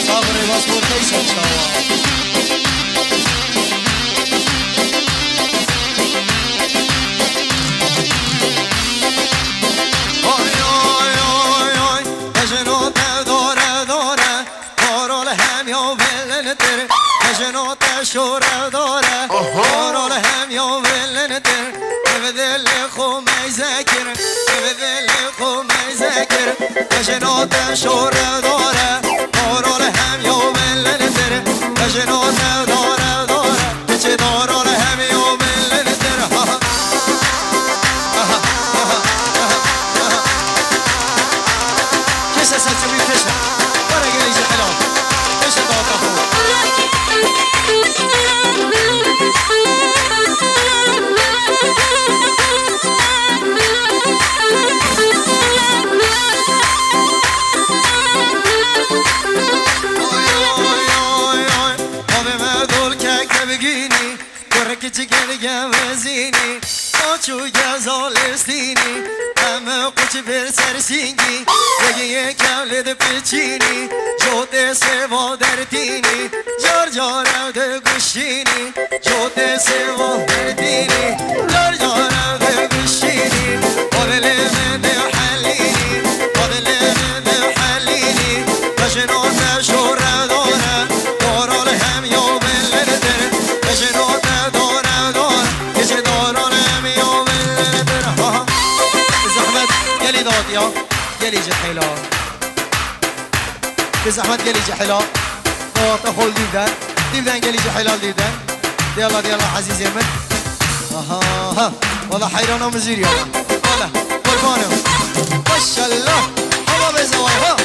صبري مصبور كيس ان شاء الله. شورا داره قرار هم یا ولنتر بذل خو میذکر بذل خو میذکر جنات شورا داره قرار هم یا ولنتر جنات داره داره چه دارال هم یا ولنتر کس سلسوی کشه برای گلیج حلال کشه داتا خود جگرگم وزینی آچو گزالستینی همه قوچ بر سرسینگی یکی کولد پیچینی جوت سوا دردینی جار جارم ده گوشینی جوت سوا دردینی جار جارم ده گوشینی قابل من ده حلینی قابل من ده حلینی بجنات شوره داره دارال هم یا بلده بجنات يا قلي جحيلا بزحمت قلي جحيلا ضغط اخول ديدان قلي جحيلا ديدان يلا عزيزي من ها والله حيران ومزير يلا والله قربانه ما شاء الله هوا بزواي ها